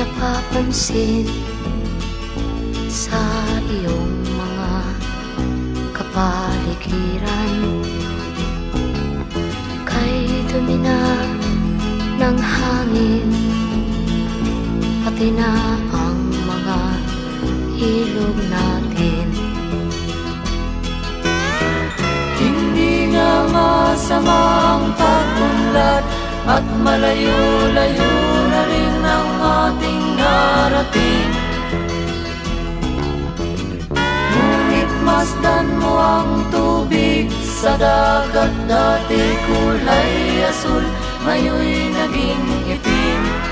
napapansin sa iyong mga kapaligiran. Kay dumi na ng hangin, pati na ang mga ilog natin. Hindi nga masama ang pag-unlad, at malayo-layo na rin ang ating narating. Ngunit masdan mo ang tubig sa dagat, dati kulay asul, ngayon'y naging itim.